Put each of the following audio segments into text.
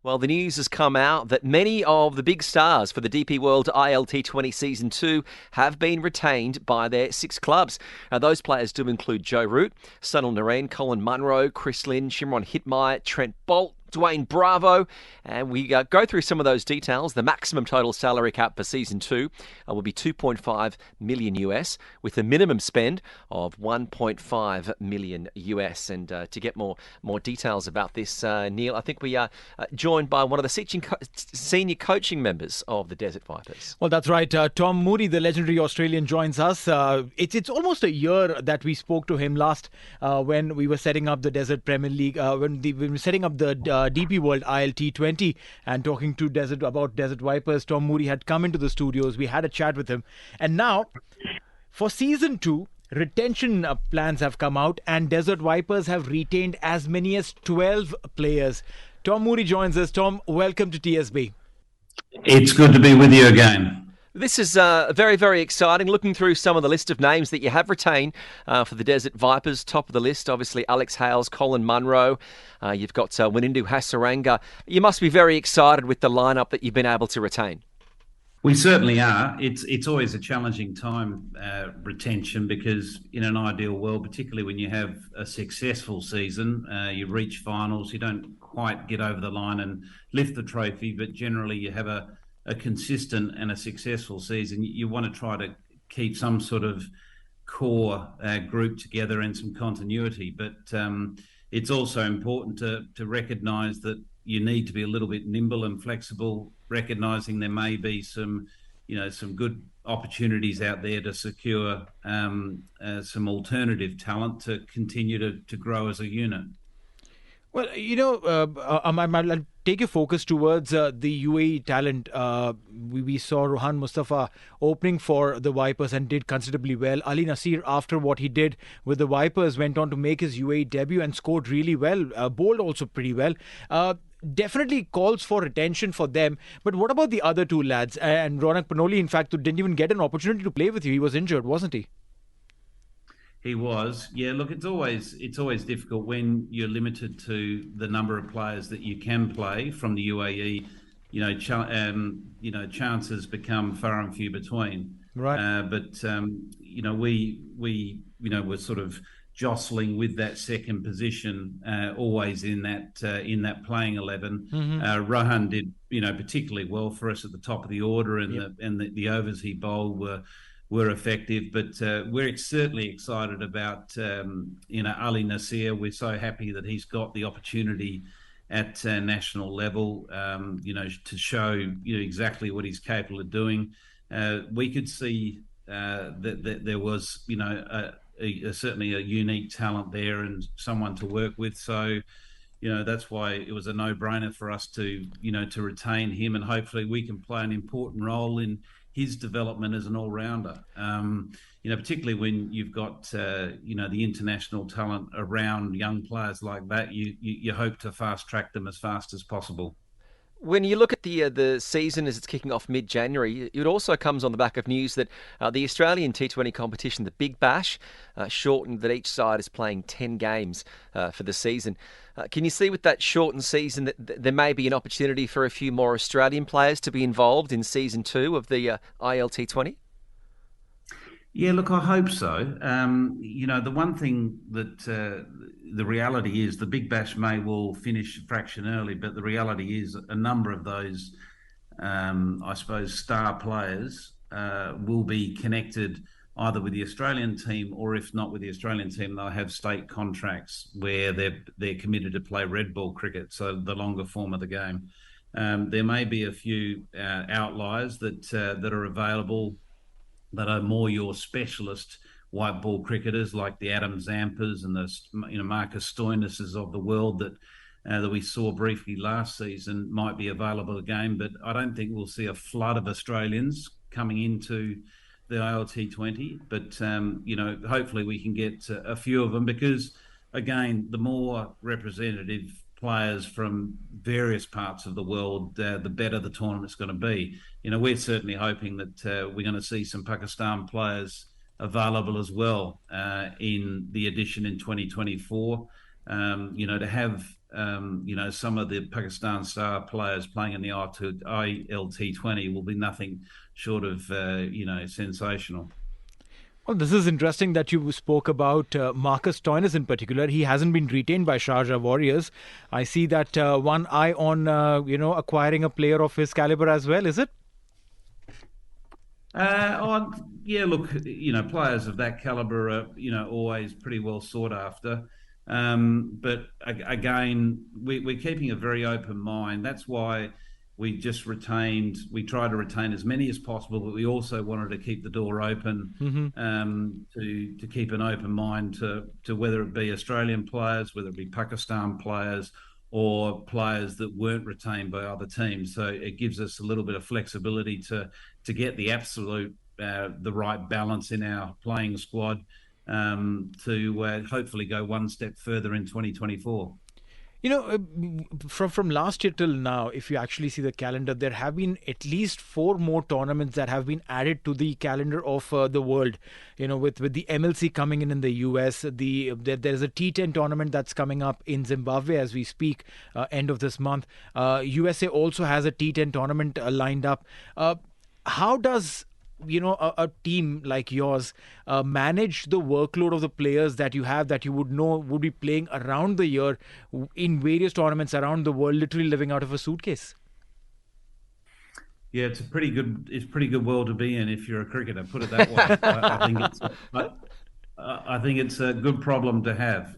Well, the news has come out that many of the big stars for the DP World ILT20 Season 2 have been retained by their six clubs. Now, those players do include Joe Root, Sunil Narine, Colin Munro, Chris Lynn, Shimron Hitmeyer, Trent Bolt, Dwayne Bravo, and we go through some of those details. The maximum total salary cap for Season 2 will be 2.5 million US, with a minimum spend of 1.5 million US. And to get more details about this, Neil, I think we are joined by one of the senior coaching members of the Desert Vipers. Well, that's right. Tom Moody, the legendary Australian, joins us. It's almost a year that we spoke to him last when we were setting up the Desert Premier League, when we were setting up the DP World ILT20 and talking to about Desert Vipers. Tom Moody had come into the studios. We had a chat with him. And now, for Season 2, retention plans have come out and Desert Vipers have retained as many as 12 players. Tom Moody joins us. Tom, welcome to TSB. It's good to be with you again. This is very, very exciting. Looking through some of the list of names that you have retained for the Desert Vipers. Top of the list, obviously, Alex Hales, Colin Munro. You've got Wanindu Hasaranga. You must be very excited with the lineup that you've been able to retain. We certainly are. It's always a challenging time, retention, because in an ideal world, particularly when you have a successful season, you reach finals, you don't quite get over the line and lift the trophy, but generally you have a consistent and a successful season. You want to try to keep some sort of core group together and some continuity, but it's also important to recognise that you need to be a little bit nimble and flexible, recognising there may be some good opportunities out there to secure some alternative talent to continue to grow as a unit. Well, I'll take your focus towards the UAE talent. We saw Rohan Mustafa opening for the Vipers and did considerably well. Ali Nasir, after what he did with the Vipers, went on to make his UAE debut and scored really well. Bowled also pretty well. Definitely calls for attention for them. But what about the other two lads? And Ronak Panoli, in fact, didn't even get an opportunity to play with you. He was injured, wasn't he? He was. Yeah, look, it's always difficult when you're limited to the number of players that you can play from the UAE. Chances become far and few between. Right. We were sort of jostling with that second position, always in that playing 11. Mm-hmm. Rohan did, particularly well for us at the top of the order, and the overs he bowled were effective, but we're certainly excited about Ali Nasir. We're so happy that he's got the opportunity at national level, to show exactly what he's capable of doing. We could see that there was certainly a unique talent there and someone to work with. So that's why it was a no-brainer for us to retain him, and hopefully we can play an important role in his development as an all-rounder, particularly when you've got, the international talent around young players like that. You hope to fast-track them as fast as possible. When you look at the season as it's kicking off mid-January, it also comes on the back of news that the Australian T20 competition, the Big Bash, shortened, that each side is playing 10 games for the season. Can you see with that shortened season that there may be an opportunity for a few more Australian players to be involved in Season 2 of the ILT20? Yeah, look, I hope so. The one thing that the reality is, the Big Bash may well finish a fraction early, but the reality is a number of those, I suppose, star players will be connected either with the Australian team, or if not with the Australian team, they'll have state contracts where they're committed to play red ball cricket, so the longer form of the game. There may be a few outliers that are available that are more your specialist white ball cricketers, like the Adam Zampas and the Marcus Stoinis's of the world that we saw briefly last season, might be available again. But I don't think we'll see a flood of Australians coming into the ILT20. But hopefully we can get a few of them, because again, the more representative players from various parts of the world, the better the tournament's going to be. We're certainly hoping that we're going to see some Pakistan players available as well in the edition in 2024. To have some of the Pakistan star players playing in the ILT20 will be nothing short of, sensational. Well, this is interesting that you spoke about Marcus Stoinis in particular. He hasn't been retained by Sharjah Warriors. I see that one eye on, acquiring a player of his caliber as well, is it? Yeah, look, players of that caliber are, always pretty well sought after. But again, we're keeping a very open mind. That's why we try to retain as many as possible, but we also wanted to keep the door open, to keep an open mind to whether it be Australian players, whether it be Pakistan players, or players that weren't retained by other teams. So it gives us a little bit of flexibility to get the absolute the right balance in our playing squad, to hopefully go one step further in 2024. From last year till now, if you actually see the calendar, there have been at least 4 more tournaments that have been added to the calendar of the world. With the MLC coming in the US, there's a T10 tournament that's coming up in Zimbabwe as we speak, end of this month. USA also has a T10 tournament lined up. How does a team like yours manage the workload of the players that you have, that you would be playing around the year in various tournaments around the world, literally living out of a suitcase? Yeah, it's pretty good world to be in if you're a cricketer, put it that way. I think it's a good problem to have.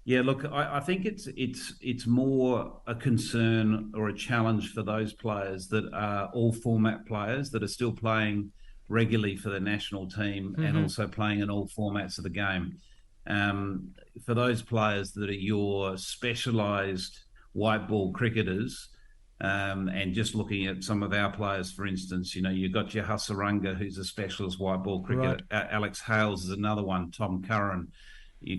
Yeah, look, I think it's more a concern or a challenge for those players that are all format players that are still playing regularly for the national team, and also playing in all formats of the game. For those players that are your specialised white ball cricketers, and just looking at some of our players, for instance, you've got your Hasaranga, who's a specialist white ball cricketer. Right. Alex Hales is another one, Tom Curran,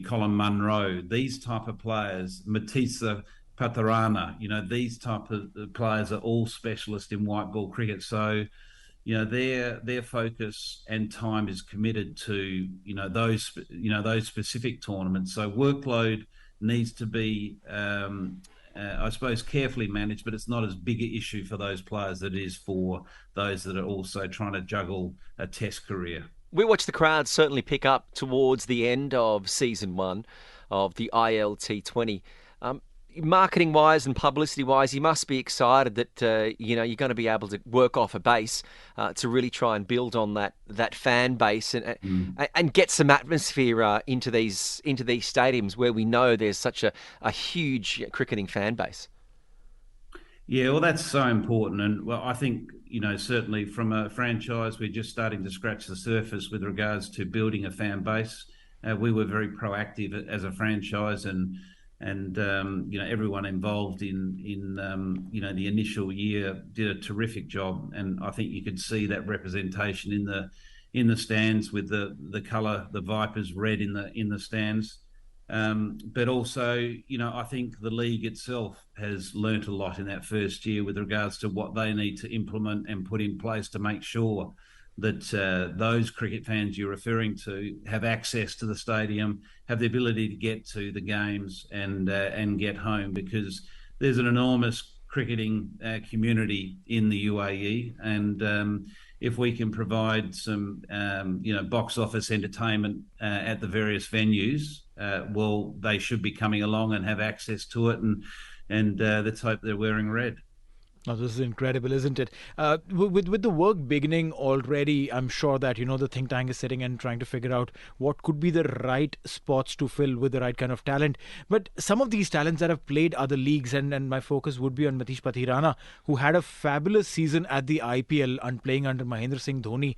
Colin Munro, these type of players, Matisa Patarana, these type of players are all specialists in white ball cricket. So, their focus and time is committed to, those specific tournaments. So workload needs to be, I suppose, carefully managed, but it's not as big an issue for those players that it is for those that are also trying to juggle a test career. We watched the crowd certainly pick up towards the end of season 1 of the ILT20. Marketing-wise and publicity-wise, you must be excited that you're going to be able to work off a base to really try and build on that fan base and get some atmosphere into these stadiums where we know there's such a huge cricketing fan base. Yeah, well, that's so important. And well, I think, certainly from a franchise, we're just starting to scratch the surface with regards to building a fan base. We were very proactive as a franchise, and everyone involved in the initial year did a terrific job. And I think you could see that representation in the stands with the colour, the Vipers red in the stands. But also, I think the league itself has learnt a lot in that first year with regards to what they need to implement and put in place to make sure that those cricket fans you're referring to have access to the stadium, have the ability to get to the games and get home, because there's an enormous cricketing community in the UAE, and if we can provide some box office entertainment at the various venues, well, they should be coming along and have access to it, and let's hope they're wearing red. Oh, this is incredible, isn't it? With the work beginning already, I'm sure that, the think tank is sitting and trying to figure out what could be the right spots to fill with the right kind of talent. But some of these talents that have played other leagues, and my focus would be on Matish Pathirana, who had a fabulous season at the IPL and playing under Mahendra Singh Dhoni.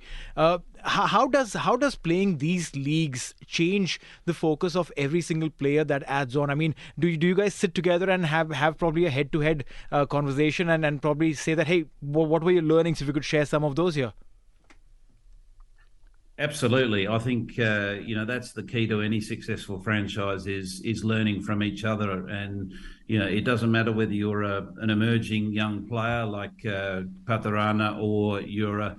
How does playing these leagues change the focus of every single player that adds on? I mean, do you guys sit together and have probably a head-to-head conversation and probably say that, hey, what were your learnings, if you could share some of those here? Absolutely. I think, that's the key to any successful franchise is learning from each other. And, it doesn't matter whether you're an emerging young player like Patarana, or you're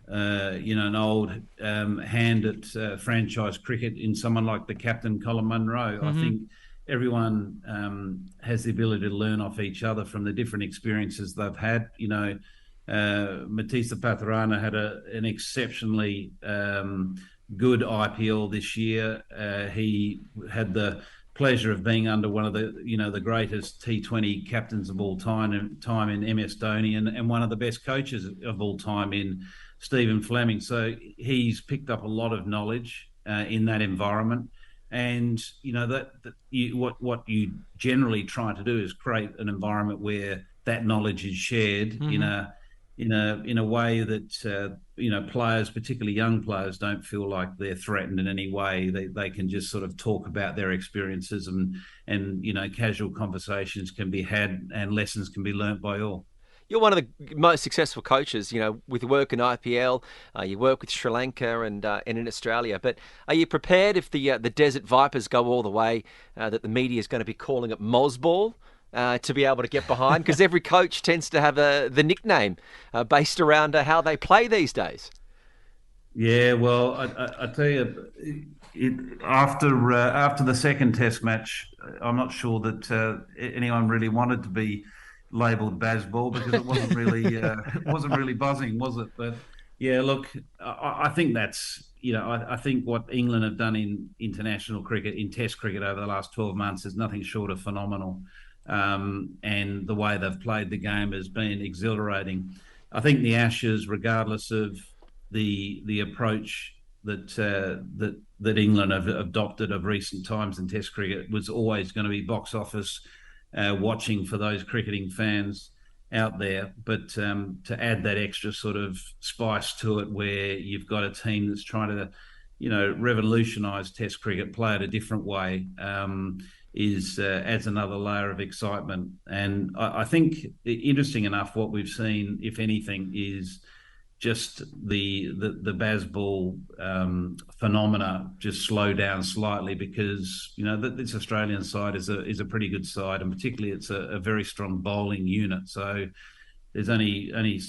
an old hand at franchise cricket in someone like the captain, Colin Munro. I think everyone has the ability to learn off each other from the different experiences they've had. Matissa Pathurana had an exceptionally good IPL this year. He had the pleasure of being under one of the greatest T20 captains of all time in MS Dhoni, and one of the best coaches of all time in Stephen Fleming. So he's picked up a lot of knowledge in that environment. And what you generally try to do is create an environment where that knowledge is shared in a way that players, particularly young players, don't feel like they're threatened in any way. They can just sort of talk about their experiences, and casual conversations can be had, and lessons can be learnt by all. You're one of the most successful coaches, with work in IPL. You work with Sri Lanka and in Australia. But are you prepared if the Desert Vipers go all the way, that the media is going to be calling it Mozball, to be able to get behind? Because every coach tends to have the nickname based around how they play these days. Yeah, well, I tell you, after the second Test match, I'm not sure that anyone really wanted to be labelled Bazball, because it wasn't really buzzing, was it? But yeah, look, I think that's I think what England have done in international cricket, in Test cricket over the last 12 months, is nothing short of phenomenal. And the way they've played the game has been exhilarating. I think the Ashes, regardless of the approach that England have adopted of recent times in Test cricket, was always going to be box office watching for those cricketing fans out there. But to add that extra sort of spice to it, where you've got a team that's trying to revolutionise Test cricket, play it a different way, adds another layer of excitement. And I think, interesting enough, what we've seen, if anything, is just the Bazball phenomena just slow down slightly, because this Australian side is a pretty good side, and particularly it's a very strong bowling unit. So there's only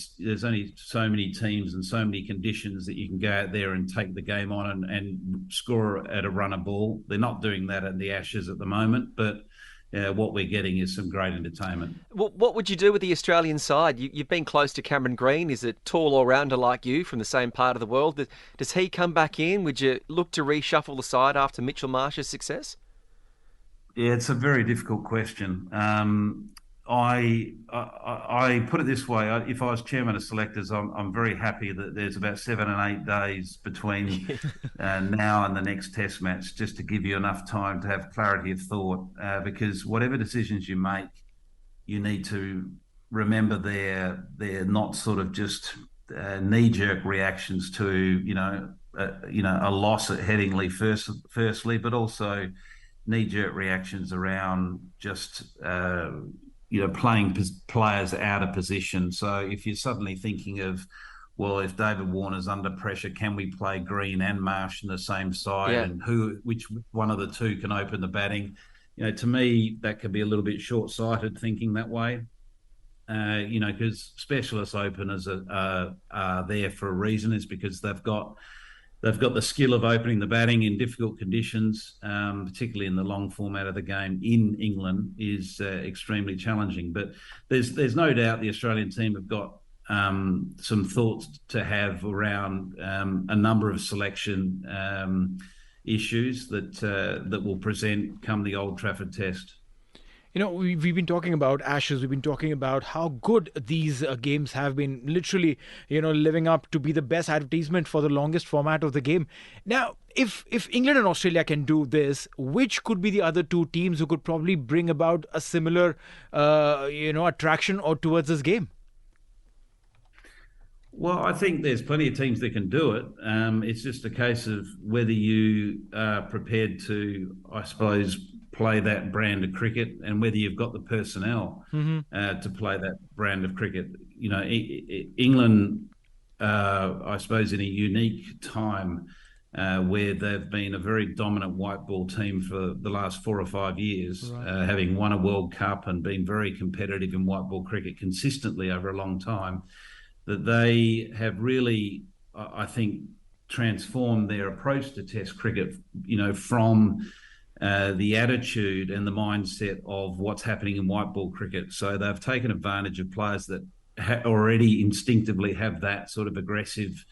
so many teams and so many conditions that you can go out there and take the game on and score at a runner ball. They're not doing that at the Ashes at the moment, but what we're getting is some great entertainment. What would you do with the Australian side? You've been close to Cameron Green. Is a tall all-rounder like you from the same part of the world. Does he come back in? Would you look to reshuffle the side after Mitchell Marsh's success? Yeah, it's a very difficult question. I put it this way: if I was chairman of selectors, I'm very happy that there's about 7 and 8 days between now and the next Test match, just to give you enough time to have clarity of thought. Because whatever decisions you make, you need to remember they're not sort of just knee-jerk reactions to a loss at Headingley firstly, but also knee-jerk reactions around just playing players out of position. So if you're suddenly thinking of, well, if David Warner's under pressure, can we play Green and Marsh in the same side? Yeah. And which one of the two can open the batting? To me, that could be a little bit short-sighted thinking that way. Because specialist openers are there for a reason. Is because they've got the skill of opening the batting in difficult conditions, particularly in the long format of the game in England, is extremely challenging. But there's no doubt the Australian team have got some thoughts to have around a number of selection issues that will present come the Old Trafford Test. We've been talking about Ashes. We've been talking about how good these games have been, literally, living up to be the best advertisement for the longest format of the game. Now, if England and Australia can do this, which could be the other two teams who could probably bring about a similar, attraction or towards this game? Well, I think there's plenty of teams that can do it. It's just a case of whether you are prepared to, I suppose, play that brand of cricket, and whether you've got the personnel to play that brand of cricket. England, I suppose, in a unique time where they've been a very dominant white ball team for the last 4 or 5 years, right. Having won a World Cup and been very competitive in white ball cricket consistently over a long time, that they have really, I think, transformed their approach to Test cricket, from the attitude and the mindset of what's happening in white ball cricket. So they've taken advantage of players that already instinctively have that sort of aggressive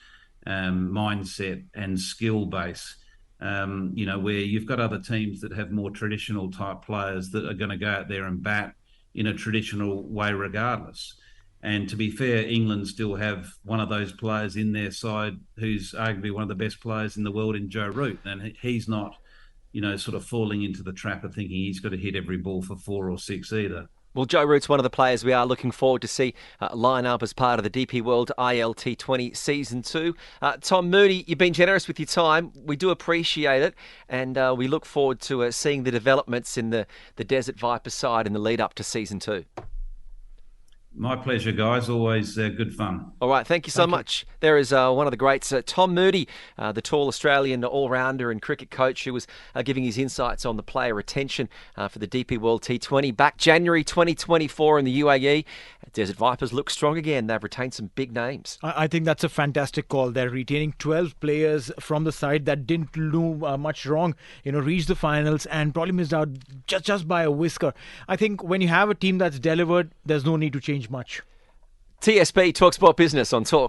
mindset and skill base. Where you've got other teams that have more traditional type players that are going to go out there and bat in a traditional way regardless. And to be fair, England still have one of those players in their side who's arguably one of the best players in the world in Joe Root. And he's not, sort of falling into the trap of thinking he's got to hit every ball for 4 or 6 either. Well, Joe Root's one of the players we are looking forward to see line up as part of the DP World ILT20 Season 2. Tom Moody, you've been generous with your time. We do appreciate it, and we look forward to seeing the developments in the Desert Viper side in the lead up to Season 2. My pleasure, guys. Always good fun. All right, thank you so much. There is one of the greats, Tom Moody, the tall Australian all-rounder and cricket coach who was giving his insights on the player retention for the DP World T20 back January 2024 in the UAE. Desert Vipers look strong again. They've retained some big names. I think that's a fantastic call. They're retaining 12 players from the side that didn't do much wrong, reached the finals and probably missed out just by a whisker. I think when you have a team that's delivered, there's no need to change much. TSB talks about business on Talk.